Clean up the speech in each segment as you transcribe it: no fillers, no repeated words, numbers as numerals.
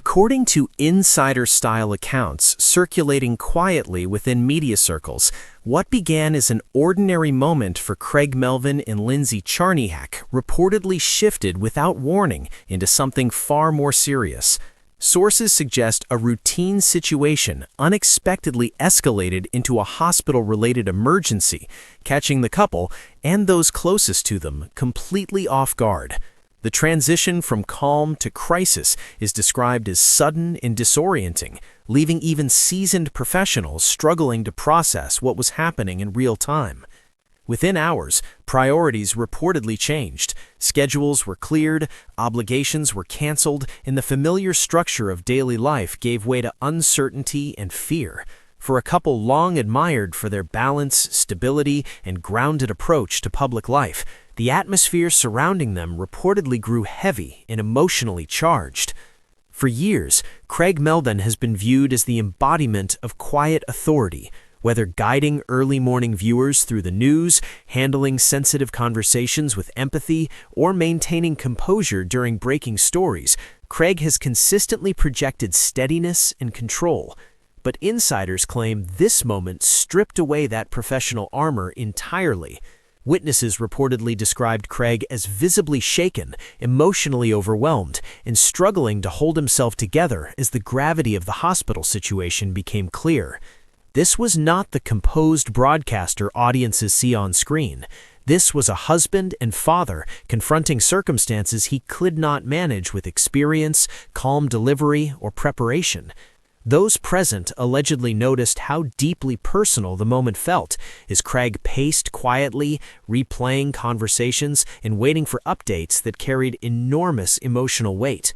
According to insider-style accounts circulating quietly within media circles, what began as an ordinary moment for Craig Melvin and Lindsay Czarniak reportedly shifted without warning into something far more serious. Sources suggest a routine situation unexpectedly escalated into a hospital-related emergency, catching the couple and those closest to them completely off guard. The transition from calm to crisis is described as sudden and disorienting, leaving even seasoned professionals struggling to process what was happening in real time. Within hours, priorities reportedly changed, schedules were cleared, obligations were canceled, and the familiar structure of daily life gave way to uncertainty and fear. For a couple long admired for their balance, stability, and grounded approach to public life, the atmosphere surrounding them reportedly grew heavy and emotionally charged. For years, Craig Melvin has been viewed as the embodiment of quiet authority. Whether guiding early morning viewers through the news, handling sensitive conversations with empathy, or maintaining composure during breaking stories, Craig has consistently projected steadiness and control. But insiders claim this moment stripped away that professional armor entirely. Witnesses reportedly described Craig as visibly shaken, emotionally overwhelmed, and struggling to hold himself together as the gravity of the hospital situation became clear. This was not the composed broadcaster audiences see on screen. This was a husband and father confronting circumstances he could not manage with experience, calm delivery, or preparation. Those present allegedly noticed how deeply personal the moment felt as Craig paced quietly, replaying conversations and waiting for updates that carried enormous emotional weight.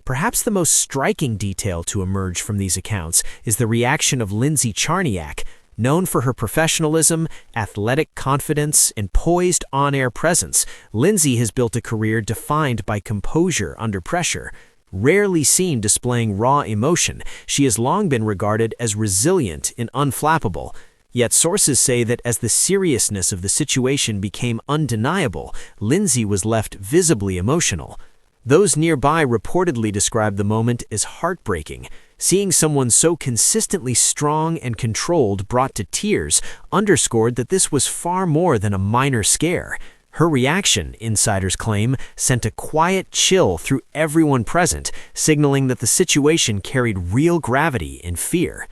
Perhaps the most striking detail to emerge from these accounts is the reaction of Lindsay Czarniak. Known for her professionalism, athletic confidence, and poised on-air presence, Lindsay has built a career defined by composure under pressure. Rarely seen displaying raw emotion, she has long been regarded as resilient and unflappable. Yet sources say that as the seriousness of the situation became undeniable, Lindsay was left visibly emotional. Those nearby reportedly described the moment as heartbreaking. Seeing someone so consistently strong and controlled brought to tears underscored that this was far more than a minor scare. Her reaction, insiders claim, sent a quiet chill through everyone present, signaling that the situation carried real gravity and fear.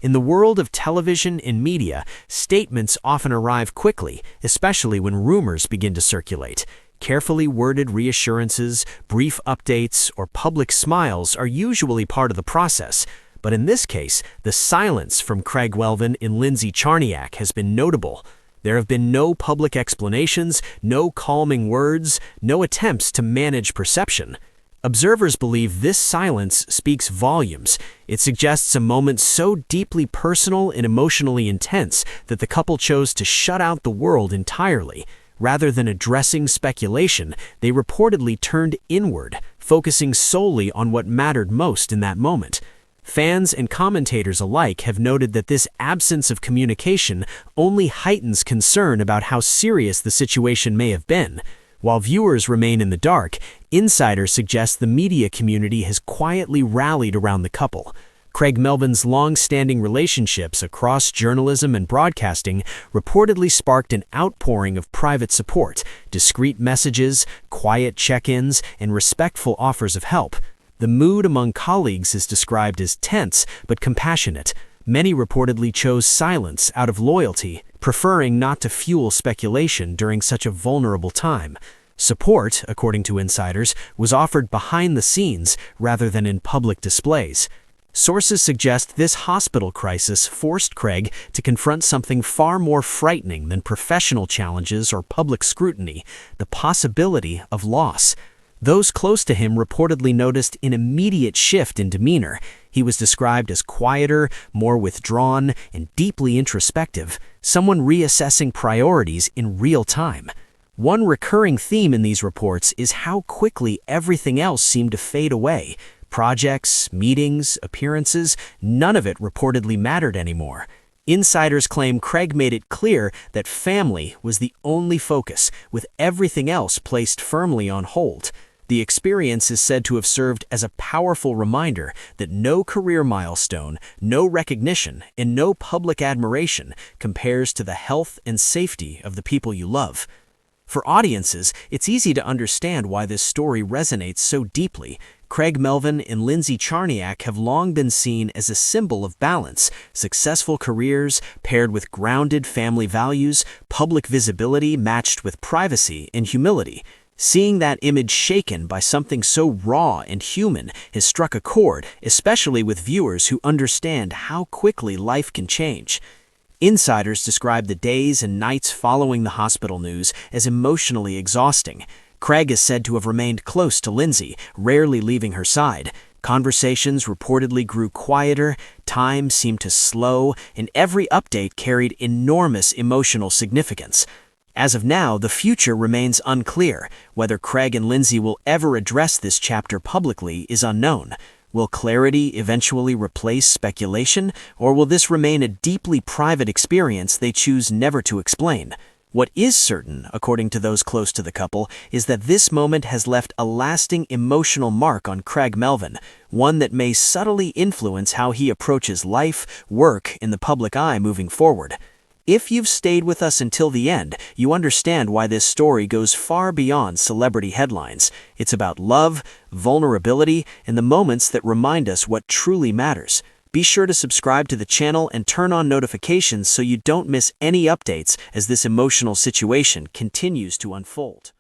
In the world of television and media, statements often arrive quickly, especially when rumors begin to circulate. Carefully worded reassurances, brief updates, or public smiles are usually part of the process. But in this case, the silence from Craig Melvin and Lindsay Czarniak has been notable. There have been no public explanations, no calming words, no attempts to manage perception. Observers believe this silence speaks volumes. It suggests a moment so deeply personal and emotionally intense that the couple chose to shut out the world entirely. Rather than addressing speculation, they reportedly turned inward, focusing solely on what mattered most in that moment. Fans and commentators alike have noted that this absence of communication only heightens concern about how serious the situation may have been. While viewers remain in the dark, insiders suggest the media community has quietly rallied around the couple. Craig Melvin's long-standing relationships across journalism and broadcasting reportedly sparked an outpouring of private support, discreet messages, quiet check-ins, and respectful offers of help. The mood among colleagues is described as tense but compassionate. Many reportedly chose silence out of loyalty, preferring not to fuel speculation during such a vulnerable time. Support, according to insiders, was offered behind the scenes rather than in public displays. Sources suggest this hospital crisis forced Craig to confront something far more frightening than professional challenges or public scrutiny: the possibility of loss. Those close to him reportedly noticed an immediate shift in demeanor. He was described as quieter, more withdrawn, and deeply introspective, someone reassessing priorities in real time. One recurring theme in these reports is how quickly everything else seemed to fade away. Projects, meetings, appearances, none of it reportedly mattered anymore. Insiders claim Craig made it clear that family was the only focus, with everything else placed firmly on hold. The experience is said to have served as a powerful reminder that no career milestone, no recognition, and no public admiration compares to the health and safety of the people you love. For audiences, it's easy to understand why this story resonates so deeply. Craig Melvin and Lindsay Czarniak have long been seen as a symbol of balance, successful careers paired with grounded family values, public visibility matched with privacy and humility. Seeing that image shaken by something so raw and human has struck a chord, especially with viewers who understand how quickly life can change. Insiders describe the days and nights following the hospital news as emotionally exhausting. Craig is said to have remained close to Lindsay, rarely leaving her side. Conversations reportedly grew quieter, time seemed to slow, and every update carried enormous emotional significance. As of now, the future remains unclear. Whether Craig and Lindsay will ever address this chapter publicly is unknown. Will clarity eventually replace speculation, or will this remain a deeply private experience they choose never to explain? What is certain, according to those close to the couple, is that this moment has left a lasting emotional mark on Craig Melvin, one that may subtly influence how he approaches life, work, and the public eye moving forward. If you've stayed with us until the end, you understand why this story goes far beyond celebrity headlines. It's about love, vulnerability, and the moments that remind us what truly matters. Be sure to subscribe to the channel and turn on notifications so you don't miss any updates as this emotional situation continues to unfold.